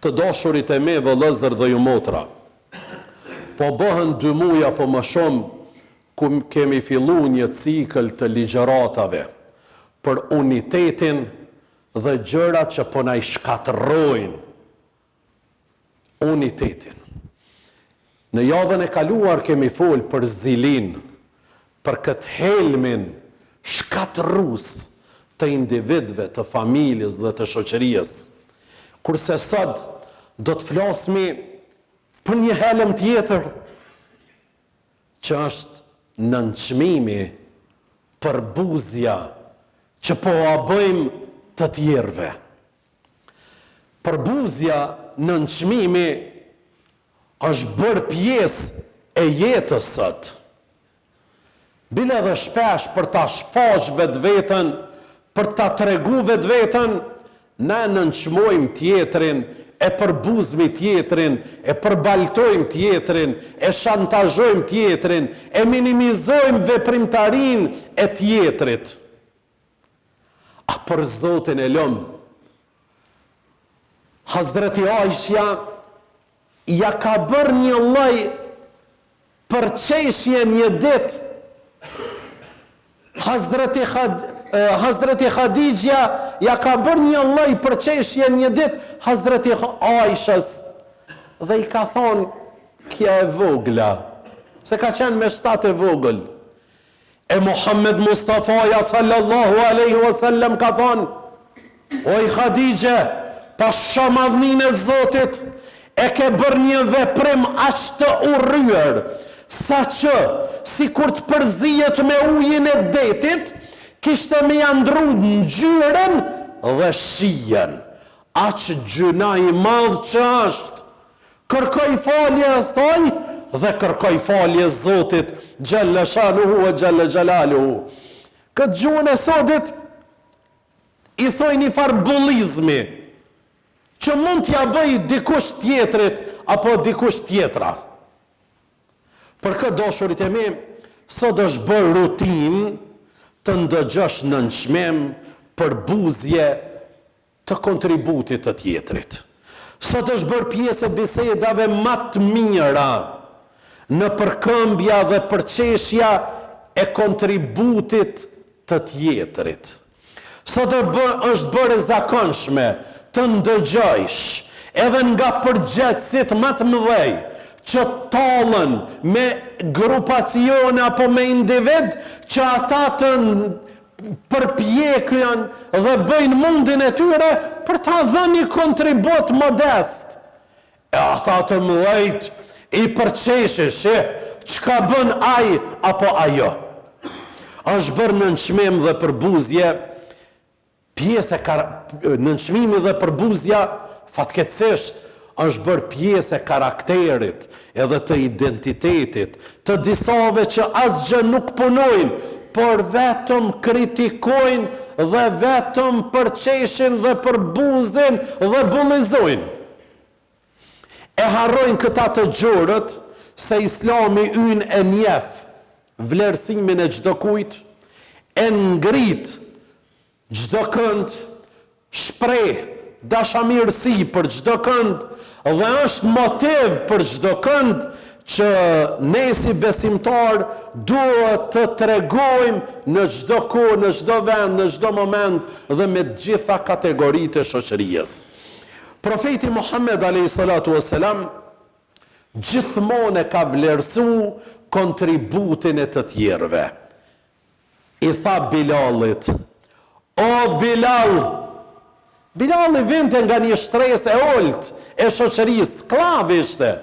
Të dashurit e me, vëllezër dhe ju motra, po bëhen 2 muaj apo më shumë ku kemi fillu një cikël të ligjëratave për unitetin dhe gjërat që po na i shkatërrojnë unitetin. Në javën e kaluar kemi folë për zilin, për këtë helmin shkatërrues të individëve, të familjes dhe të shoqërisë. Kurse sot do të flasmi për një helm tjetër, që është nënçmimi për buzja që po a bëjmë të tjerëve. Për buzja, nënçmimi është bërë pjesë e jetës sot. Bile dhe shpesh për ta shfaq vetveten, për ta tregu vetveten, na nënçmojmë tjetrin, e përbuzmi tjetrin, e përbaltojmë tjetrin, e shantazhojmë tjetrin, e minimizojmë veprimtarin e tjetrit. A për Zotin e lëm, Hazreti Aisha ja ka bërë një lloj përqeshje një ditë. Hazreti Khadija ja ka bërë një lloj përqeshje një ditë Hazreti Aishës dhe i ka thonë, kja e vogla, se ka qenë me 7 e vogël. E Muhammed Mustafaja sallallahu aleyhi wasallam ka thonë, oj Khadija, pa shamadhnin e Zotit, e ke bërë një veprim aq të urryer, sa që, si kur të përzijet me ujin e detit, kishte me jandru ngjyrën dhe shijen. Aq gjyna i madh që është. Kërkoj falje asaj dhe kërkoj falje Zotit Gjelle Shanuhu e Gjelle Gjelaluhu. Këtë gjuhën e sotit i thoj një farë bullizmi, që mund t'ja bëj dikush tjetrit apo dikush tjetra. Për këtë dashurit e mi, sot është bërë rutin të ndëgjosh nënçmim për buzje të kontributit të tjetrit. Sot është bërë pjesë e bisedave më të mira në përkëmbja dhe përqeshja e kontributit të tjetrit. Sot është bërë e zakonshme të ndëgjojsh edhe nga përgjegjësit më të mëdhej që talën me grupacione apo me individ që ata të përpjekën dhe bëjnë mundin e tyre për ta dhënë një kontribut modest. E ata të mëdhejt i përqeshë çka bën ai apo ajo. Është bërë nënçmim dhe përbuzje, pjesë nënçmimi dhe përbuzja fatkeqësisht është bërë pjesë e karakterit edhe të identitetit të disave që asgjë nuk punojnë, por vetëm kritikojnë dhe vetëm përqeshin dhe përbuzin dhe bullizojnë. E harrojnë këta të gjurët se Islami ynë e njeh vlerësimin e çdo kujt, e ngrit çdo kënd, shpreh dashamirësi për çdo kënd dhe është motiv për çdo kënd që ne si besimtar duhet të tregojmë në çdo kohë, në çdo vend, në çdo moment dhe me të gjitha kategoritë e shoqërisë. Profeti Muhammed a.s. gjithmonë e ka vlerësu kontributin e të tjerëve. I tha Bilalit, o Bilal, Bilal vinte nga një shtresë e olt e shoqërisë, sklav ishte.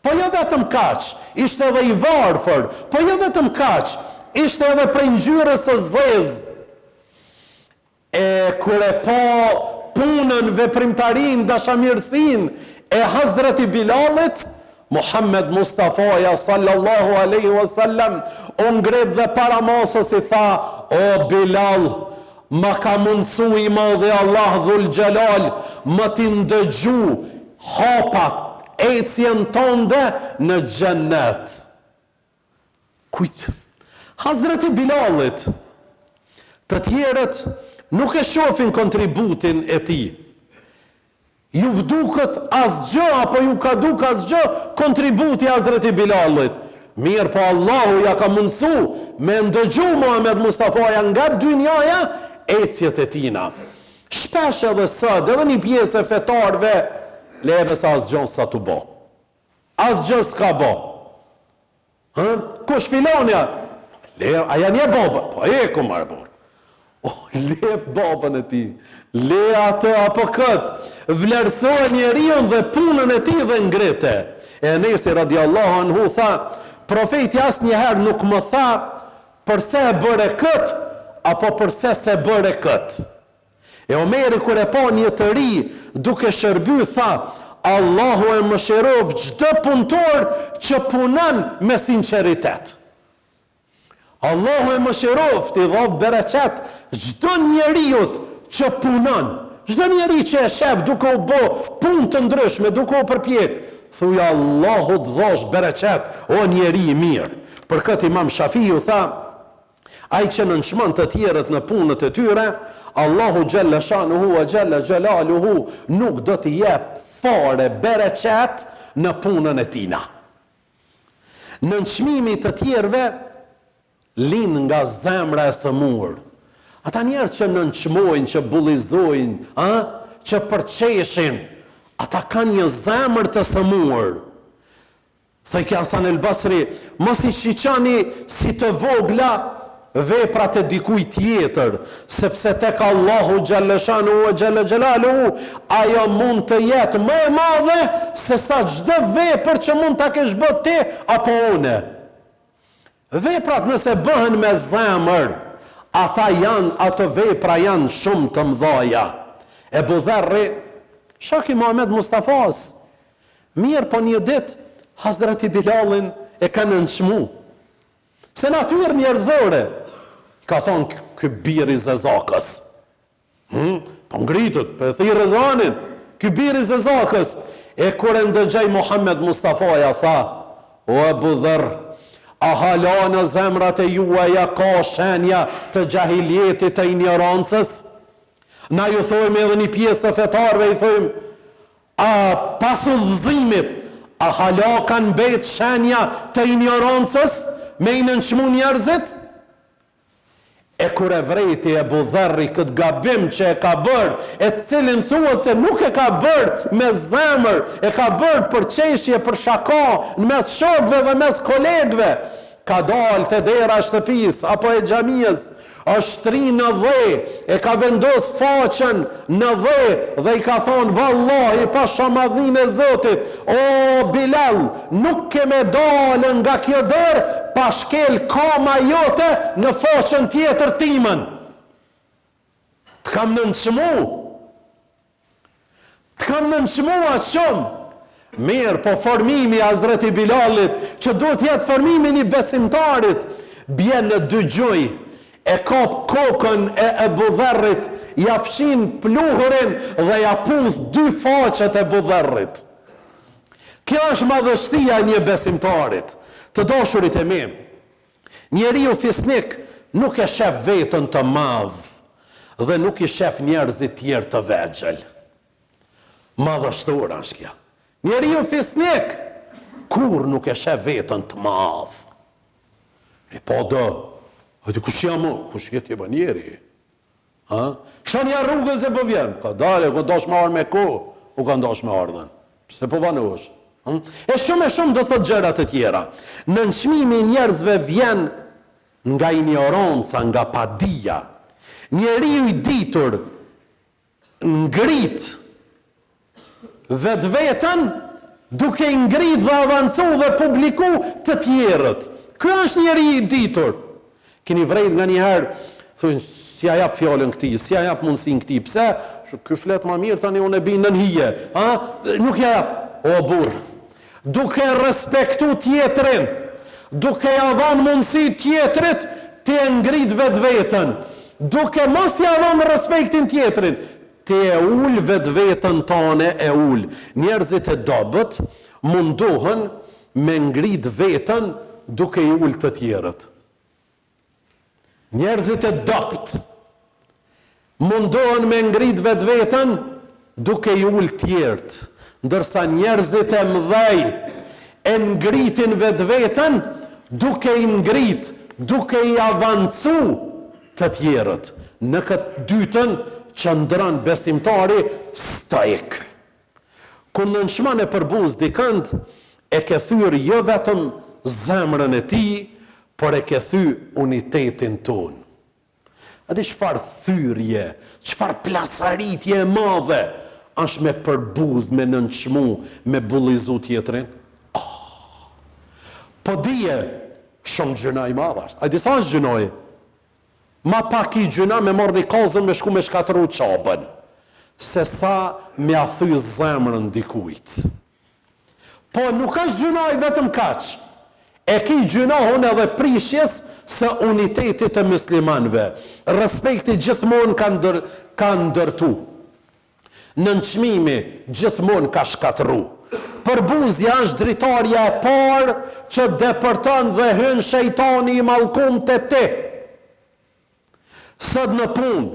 Po jo vetëm kaq, ishte edhe i varfër, po jo vetëm kaq, ishte edhe prej ngjyrës së zezë. E kur e pa punën, veprimtarin, dashamirësin e Hazreti Bilalit, Muhammed Mustafaja sallallahu aleyhi wasallam u ngret dhe para mosës i tha, o Bilal, ma ka mundësu i madhi Allah dhul gjelal, më t'i ndëgju hapat, ecjen tonde në gjennet. Kujt? Hazreti Bilalit, të tjerët nuk e shofin kontributin e ti. ju vdukët asgjë, apo ju ka duk asgjë kontributi Hazreti Bilalit. Mirë po Allahu ja ka mundësu me ndëgju Muhammed Mustafaja nga dynjaja ecjet e tina. Shpesh edhe sot, edhe një pjesë e fetarve, leve sa asgjë sa të bo. Asgjë s'ka bo. Kush filonja? Aja një baba? Po e ku marë borë. Lev babën e ti, le atë apo këtë, vlerësoj njeriun dhe punën e ti dhe ngrete. Enesi radiallahu anhu tha, profeti asë njëherë nuk më tha përse e bëre këtë, apo përse se bëre këtë. E Omeri kër e pa një të ri, duke shërby, tha, Allahu e mëshirov çdo punëtor që punon me sinqeritet. Allahu e mëshirov t'i dhav bereqet çdo njeriut që punon. Çdo njeri që e shef duke u bë punë të ndryshme, duke u përpjek, thuj Allahu të dhash bereqet, o njeri i mirë. Për këtë Imam Shafiu tha, ai që nënçmon të tjerët në punët e tyre, Allahu xhalla shanuhu wa xhalla xjalaluhu nuk do t'i jep fare bereqet në punën e tina. Nënçmimi të tjerëve lind nga zemra e sëmur. Ata njerë që nënçmojnë, që bullizojnë, që përqeshin, ata kanë një zemër të sëmur. Thëjke Hasan el Basri, mos i shiqani si të vogla veprat e dikuj tjetër, sepse tek Allahu xhalleshanu e xhallexhelalu ajo mund të jetë më e madhe se sa çdo vepër që mund ta kesh bërë ti apo une. Veprat nëse bëhen me zemër, ato vepra janë shumë të mëdhaja. Ebu Dherri, shaki Muhammed Mustafas, mirë po një ditë Hazreti Bilalin e ka nënçmu. Se natyrë njerëzore, ka thonë ky bir i zezakës. Po ngritët, për thirë rezanin, ky bir i zezakës. E kur e ndëgjej Muhammed Mustafaja, tha, o Ebu Dherr, a hala në zemrat e juaja ka shenja të gjahiljetit të ignorancës? Na ju thojmë edhe një pjesë të fetarve, i thojmë, a pas udhëzimit, a hala kanë mbet shenja të ignorancës me i nënçmu njerëzit? E kur e vrejti Ebu Dherri këtë gabim që e ka bërë, e cilin thuhet se nuk e ka bërë me zemër, e ka bërë për qeshje, për shaka, në mes shokëve dhe mes kolegëve, ka dalë të dera shtëpis, apo e xhamisë, është tri në dhe, e ka vendos faqen në dhe i ka thonë, vallahi, pa shamadhin e Zotit, o Bilal, nuk ke me dalë nga kjo derë, pa shkel kama jote në faqen tjetër timën. Të kam nënçmu. Të kam nënçmu atë shumë. Mirë, po formimi Hazreti Bilalit, që do t'jetë formimi një besimtarit, bjen në dy gjuj, e kap kokën e Ebu Dherrit, ja fshin pluhurin dhe ja puth dy faqet e Ebu Dherrit. Kjo është madhështia një besimtarit. Të dashurit e mi, njeriu fisnik nuk e shef vetën të madh dhe nuk i shef njerëzit tjerë të vegjël. Madhështor është kjo. Njeriu fisnik kur nuk e shef vetën të madh. E po do, kush jam, kush jetë jeba njeri? Shonja rrugën se po vjen, ka dale, ku dosh me arë me ku, u ka ndosh me ardhen. Se po vanosh. E shumë do thot gjërat e tjera. Nënçmimi i njerëzve vjen nga ignoranca, nga padia. Njeriu i ditur ngrit vetveten duke ngrit dhe avancu dhe publiku të tjerët. Ky është njeriu i ditur. Keni vrejt nga njëherë, thujnë, si a jap fjallën këti, si a jap mundësin këti, pse? Ky flet ma mirë, tani unë e binë në hije. Nuk ja jap, o burë. Duke respektu tjetrin, duke javon mundësi tjetrit, ti e ngrit vetën. Duke mos javon respektin tjetrin, ti e ull vetën tane e ull. Njerëzit e dobët mundohen me ngrit vetën duke i ull të tjerët. Njerëzit e dopt mundohen me ngrit vetën duke i ul tjerët, ndërsa njerëzit e mëdhej e ngritin vetveten duke i ngrit, duke i avancu të tjerët. Në këtë dytën qëndron besimtari stoik. Kur nënshman e përbuz dikënd, e ke thyr jo vetëm zemrën e tij, por e ke thyr unitetin ton. A di çfarë thyrje, çfarë plasaritje e madhe është me përbuz, me nënçmu, me bullizu tjetrin? Po dije, shumë gjëna i madhe është. A di sa është gjënoj? Ma pak i gjëna me marrë një kozën me shku me shkatëru qabën, se sa me a thy zemrën dikujt. Po nuk është gjënoj vetëm kaq. E ki gjënohun edhe prishjes së unitetit të muslimanëve. Respekti gjithmonë ka ndërtu. Nënçmimi gjithmonë ka shkatëru. Përbuzja është dritarja e parë që depërton dhe hyn shejtani i mallkum te ti. Sot në punë,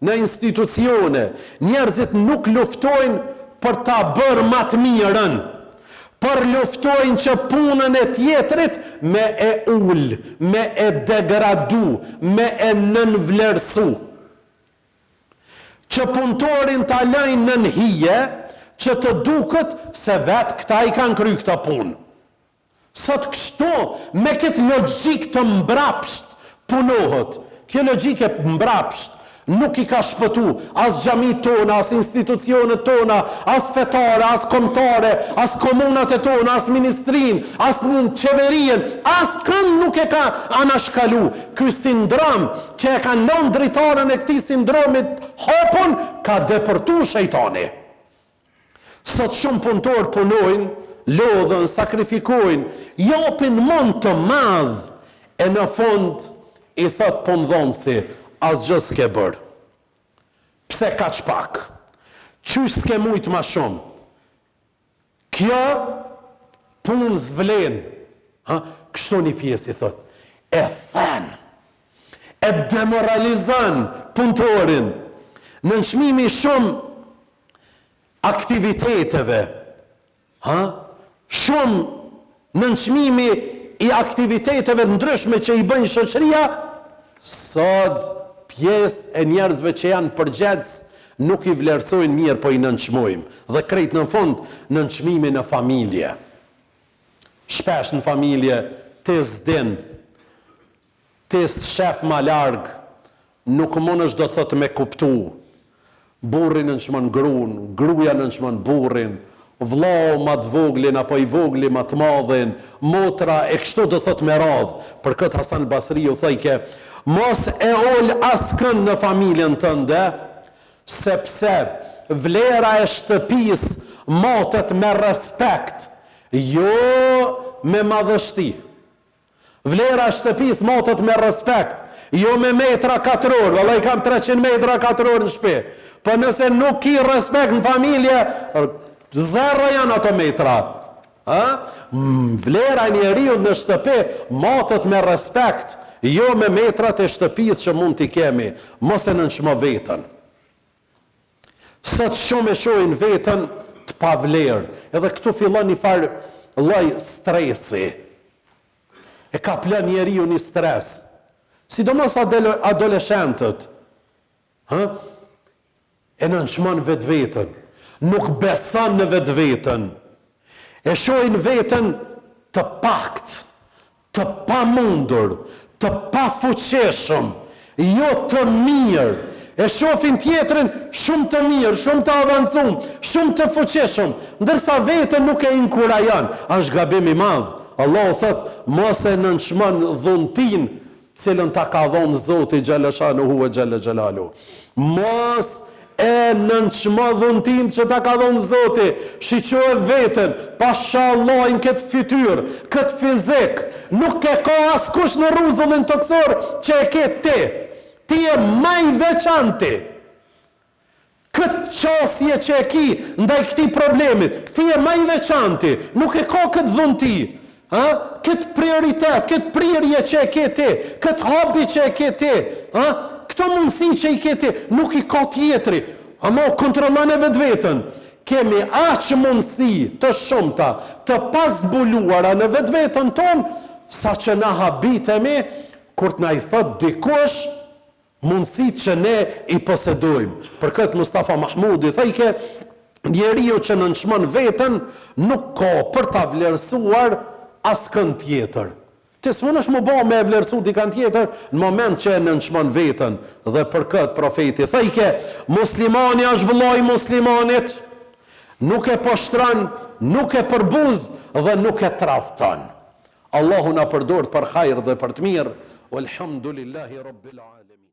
në institucione, njerëzit nuk luftojnë për ta bërë më të mirën, por luftojnë që punën e tjetrit me e ul, me e degradu, me e nënvlerësu. Që punëtorin ta lajnë nën hije, që të duket se vetë këta i kanë kry këta punë. Sot kështu, me këtë logjik të mbrapsht punohet. Kjo logjik e mbrapsht nuk i ka shpëtu as xhamit tona, as institucionet tona, as fetare, as kombëtare, as komunat e tona, as ministrin, as në qeverien, as kënd nuk e ka anashkalu. Ky sindrom që e ka lënë dritarën e këtij sindromit hopun, ka depërtu shejtani. Sot shumë punëtor punojnë, lodhen, sakrifikojnë, japin mund të madh, e në fund i thot punëdhënësi, asgjë s'ke bërë. Pse kaq pak? Qysh s'ke mujt ma shumë? Kjo punë zvlen. Kështu një pjesë i thot. E than, e demoralizan punëtorin. Në nëshmimi shumë aktiviteteve, shumë në nëshmimi i aktiviteteve ndryshme që i bëjnë shoqëria, sot pjesë e njerëzve që janë përgjithës nuk i vlerësojnë mirë, po i nënçmojmë. Dhe krejt në fund, nënçmimi në familje. Shpesh në familje, ti s'din, ti s'shef ma larg, nuk mund është do thot me kuptu. Burri nënçmon gruan, gruaja nënçmon burrin, vllau ma të voglin apo i vogli ma të madhin, motra e kështu do thot me radh. Për këtë Hasan Basri u thajke, mos e ol askën në familjen tënde, sepse vlera e shtëpis matet me respekt, jo me madhështi. Vlera e shtëpis matet me respekt, jo me metra katror. Valla i kam 300 metra katror në shtëpi. Po nëse nuk ki respekt në familje, zero janë ato metra. Vlera e njeriu në shtëpi matet me respekt, jo me metrat e shtëpis që mund t'i kemi. Mos e nënçmo vetën. Sot shumë e shohin vetën të pavlerë. Edhe këtu fillon një farë lloj stresi. E ka plën njeriu një stres. Sidomos adoleshentët. E nënçmon vetën. Nuk beson në vetën. E shohin vetën të pakt, të pamundur, të pafuqishëm, jo të mirë. E shohin tjetrin shumë të mirë, shumë të avancum, shumë të fuqishëm, ndërsa vetën nuk e inkurajon. Është gabim i madh. Allahu thot, mos e nënçmon dhuntin, cilën ta ka dhënë Zoti xhaleshanuhu ve xhelalu. Mos e nënçmo dhuntin që ta ka dhënë Zoti, shiqoje veten, pashallah këtë fytyrë, këtë fizik, nuk e ka askush në rruzullin toksor që e ke ti. Ti e më i veçantë. Këtë qasje që e ki ndaj këtij problemit, ti e më i veçantë, nuk e ka këtë dhunti. Këtë prioritet, këtë prirje që e ke ti, këtë hobi që e ke ti, këto mundësi që i ke ti, nuk i ka tjetri. Ama kontrollon e vetveten. Kemi aq mundësi të shumta të pasbuluara në vetveten tonë, sa që na habitemi kur t'na i thot dikush mundësit që ne i posedojmë. Për këtë Mustafa Mahmudi thejke, njeriu që nënçmon veten nuk ka për ta vlerësuar askën tjetër. Ti s'munësh më bë me vlerësu dikën tjetër në moment që e nënçmon veten. Dhe për këtë profeti thejke, muslimani është vëllai muslimanit, nuk e poshtron, nuk e përbuz dhe nuk e tradhton. Allahu na përdor për hajër dhe për të mirë. Walhamdulillahi rabbil alamin.